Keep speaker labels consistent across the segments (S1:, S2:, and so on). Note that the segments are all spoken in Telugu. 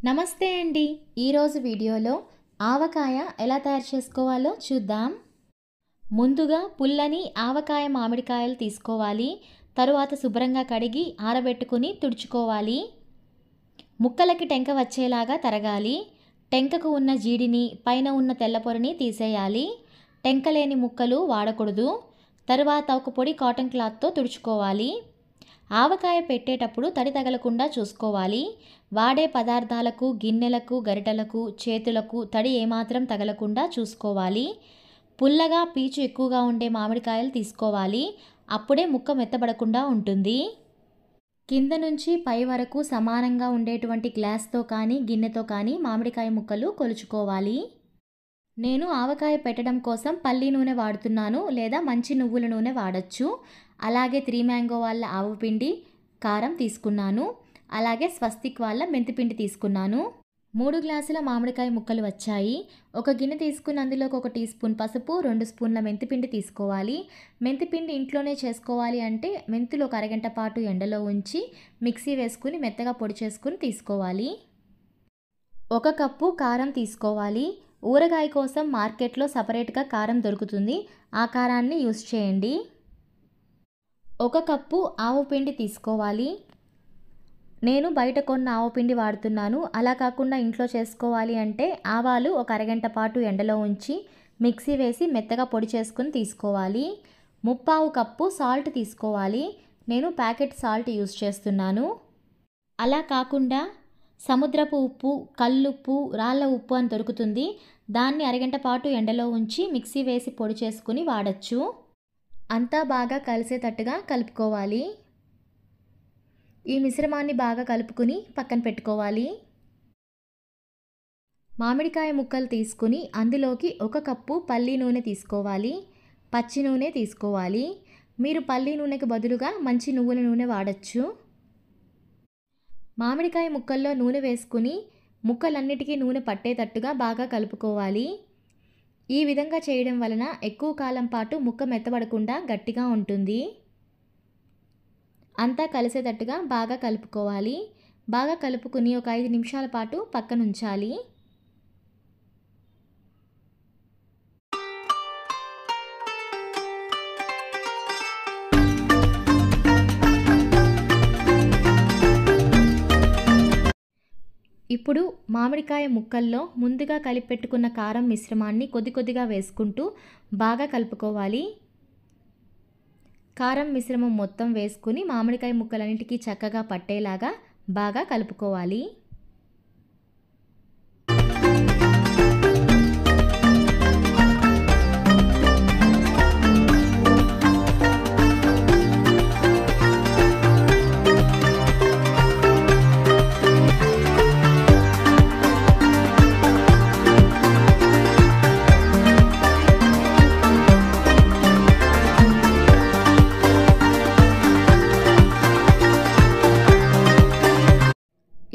S1: నమస్తే అండి. ఈరోజు వీడియోలో ఆవకాయ ఎలా తయారు చేసుకోవాలో చూద్దాం. ముందుగా పుల్లని ఆవకాయ మామిడికాయలు తీసుకోవాలి. తరువాత శుభ్రంగా కడిగి ఆరబెట్టుకుని తుడుచుకోవాలి. ముక్కలకి టెంక వచ్చేలాగా తరగాలి. టెంకకు ఉన్న జీడిని పైన ఉన్న తెల్లపొరని తీసేయాలి. టెంక లేని ముక్కలు వాడకూడదు. తరువాత ఒక పొడి కాటన్ క్లాత్తో తుడుచుకోవాలి. ఆవకాయ పెట్టేటప్పుడు తడి తగలకుండా చూసుకోవాలి. వాడే పదార్థాలకు, గిన్నెలకు, గరిటెలకు, చేతులకు తడి ఏమాత్రం తగలకుండా చూసుకోవాలి. పుల్లగా పీచు ఎక్కువగా ఉండే మామిడికాయలు తీసుకోవాలి. అప్పుడే ముక్క మెత్తబడకుండా ఉంటుంది. కింద నుంచి పై వరకు సమానంగా ఉండేటువంటి గ్లాస్తో కానీ గిన్నెతో కానీ మామిడికాయ ముక్కలు కొలుచుకోవాలి. నేను ఆవకాయ పెట్టడం కోసం పల్లి నూనె వాడుతున్నాను, లేదా మంచి నువ్వుల నూనె వాడచ్చు. అలాగే 3 మ్యాంగో వాళ్ళ ఆవపిండి, కారం తీసుకున్నాను. అలాగే స్వస్తిక్ వాళ్ళ మెంతిపిండి తీసుకున్నాను. 3 గ్లాసుల మామిడికాయ ముక్కలు వచ్చాయి. ఒక గిన్నె తీసుకుని అందులోకి 1 టీ స్పూన్ పసుపు, 2 స్పూన్ల మెంతిపిండి తీసుకోవాలి. మెంతిపిండి ఇంట్లోనే చేసుకోవాలి అంటే మెంతులు ఒక అరగంట పాటు ఎండలో ఉంచి మిక్సీ వేసుకుని మెత్తగా పొడి చేసుకుని తీసుకోవాలి. 1 కప్పు కారం తీసుకోవాలి. ఊరగాయ కోసం మార్కెట్లో సపరేట్గా కారం దొరుకుతుంది. ఆ కారాన్ని యూస్ చేయండి. 1 కప్పు ఆవపిండి తీసుకోవాలి. నేను బయట కొన్న ఆవపిండి వాడుతున్నాను. అలా కాకుండా ఇంట్లో చేసుకోవాలి అంటే ఆవాలు ఒక అరగంట పాటు ఎండలో ఉంచి మిక్సీ వేసి మెత్తగా పొడి చేసుకుని తీసుకోవాలి. 1/4 కప్పు సాల్ట్ తీసుకోవాలి. నేను ప్యాకెట్ సాల్ట్ యూస్ చేస్తున్నాను. అలా కాకుండా సముద్రపు ఉప్పు, కల్లుప్పు, రాళ్ళ ఉప్పు అని దొరుకుతుంది. దాన్ని అరగంట పాటు ఎండలో ఉంచి మిక్సీ వేసి పొడి చేసుకుని వాడచ్చు. అంతా బాగా కలిసేటట్టుగా కలుపుకోవాలి. ఈ మిశ్రమాన్ని బాగా కలుపుకుని పక్కన పెట్టుకోవాలి. మామిడికాయ ముక్కలు తీసుకుని అందులోకి 1 కప్పు పల్లి నూనె తీసుకోవాలి. పచ్చి నూనె తీసుకోవాలి. మీరు పల్లి నూనెకు బదులుగా మంచి నువ్వుల నూనె వాడచ్చు. మామిడికాయ ముక్కల్లో నూనె వేసుకుని ముక్కలన్నిటికీ నూనె పట్టేటట్టుగా బాగా కలుపుకోవాలి. ఈ విధంగా చేయడం వలన ఎక్కువ కాలం పాటు ముక్క మెత్తబడకుండా గట్టిగా ఉంటుంది. అంతా కలిసేటట్టుగా బాగా కలుపుకోవాలి. బాగా కలుపుకుని ఒక 5 నిమిషాల పాటు పక్కన ఉంచాలి. ఇప్పుడు మామిడికాయ ముక్కల్లో ముందుగా కలిపెట్టుకున్న కారం మిశ్రమాన్ని కొద్ది కొద్దిగా వేసుకుంటూ బాగా కలుపుకోవాలి. కారం మిశ్రమం మొత్తం వేసుకుని మామిడికాయ ముక్కలన్నిటికీ చక్కగా పట్టేలాగా బాగా కలుపుకోవాలి.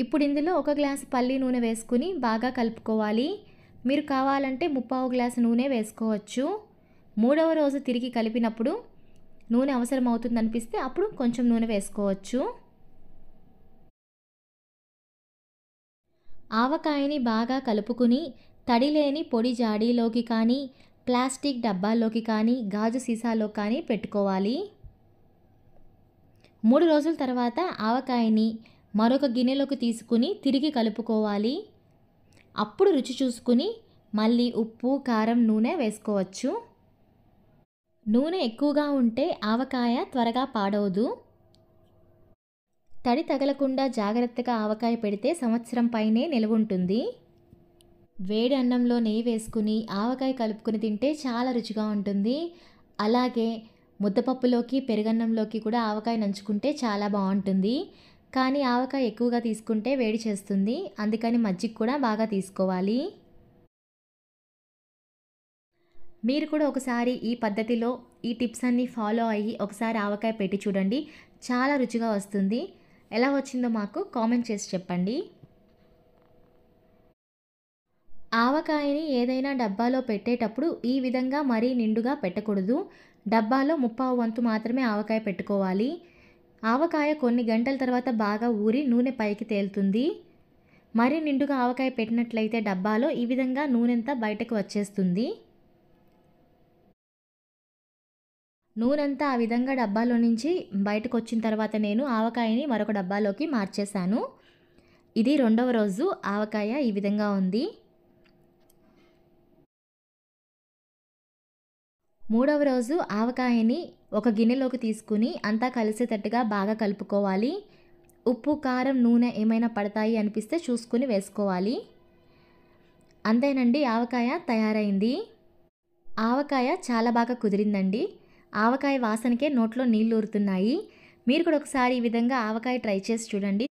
S1: ఇప్పుడు ఇందులో 1 గ్లాసు పల్లి నూనె వేసుకుని బాగా కలుపుకోవాలి. మీరు కావాలంటే 3/4 గ్లాసు నూనె వేసుకోవచ్చు. 3వ రోజు తిరిగి కలిపినప్పుడు నూనె అవసరం అవుతుంది అనిపిస్తే అప్పుడు కొంచెం నూనె వేసుకోవచ్చు. ఆవకాయని బాగా కలుపుకుని తడి లేని పొడి జాడీలోకి కానీ, ప్లాస్టిక్ డబ్బాల్లోకి కానీ, గాజు సీసాలో కానీ పెట్టుకోవాలి. 3 రోజుల తర్వాత ఆవకాయని మరొక గిన్నెలోకి తీసుకుని తిరిగి కలుపుకోవాలి. అప్పుడు రుచి చూసుకుని మళ్ళీ ఉప్పు, కారం, నూనె వేసుకోవచ్చు. నూనె ఎక్కువగా ఉంటే ఆవకాయ త్వరగా పాడవదు. తడి తగలకుండా జాగ్రత్తగా ఆవకాయ పెడితే సంవత్సరం పైనే నిల్వ ఉంటుంది. వేడి అన్నంలో నెయ్యి వేసుకుని ఆవకాయ కలుపుకుని తింటే చాలా రుచిగా ఉంటుంది. అలాగే ముద్దపప్పులోకి, పెరుగన్నంలోకి కూడా ఆవకాయ నంచుకుంటే చాలా బాగుంటుంది. కానీ ఆవకాయ ఎక్కువగా తీసుకుంటే వేడి చేస్తుంది. అందుకని మజ్జిగ కూడా బాగా తీసుకోవాలి. మీరు కూడా ఒకసారి ఈ పద్ధతిలో ఈ టిప్స్ అన్నీ ఫాలో అయ్యి ఒకసారి ఆవకాయ పెట్టి చూడండి. చాలా రుచిగా వస్తుంది. ఎలా వచ్చిందో మాకు కామెంట్ చేసి చెప్పండి. ఆవకాయని ఏదైనా డబ్బాలో పెట్టేటప్పుడు ఈ విధంగా మరీ నిండుగా పెట్టకూడదు. డబ్బాలో 3/4 వంతు మాత్రమే ఆవకాయ పెట్టుకోవాలి. ఆవకాయ కొన్ని గంటల తర్వాత బాగా ఊరి నూనె పైకి తేలుతుంది. మరీ నిండుగా ఆవకాయ పెట్టినట్లయితే డబ్బాలో ఈ విధంగా నూనెంతా బయటకు వచ్చేస్తుంది. నూనెంతా ఆ విధంగా డబ్బాలో నుంచి బయటకు వచ్చిన తర్వాత నేను ఆవకాయని మరొక డబ్బాలోకి మార్చేశాను. ఇది రెండవ రోజు ఆవకాయ ఈ విధంగా ఉంది. మూడవ రోజు ఆవకాయని ఒక గిన్నెలోకి తీసుకుని అంతా కలిసేటట్టుగా బాగా కలుపుకోవాలి. ఉప్పు, కారం, నూనె ఏమైనా పడతాయి అనిపిస్తే చూసుకుని వేసుకోవాలి. అంతేనండి, ఆవకాయ తయారైంది. ఆవకాయ చాలా బాగా కుదిరిందండి. ఆవకాయ వాసనకే నోట్లో నీళ్ళు ఊరుతున్నాయి. మీరు కూడా ఒకసారి ఈ విధంగా ఆవకాయ ట్రై చేసి చూడండి.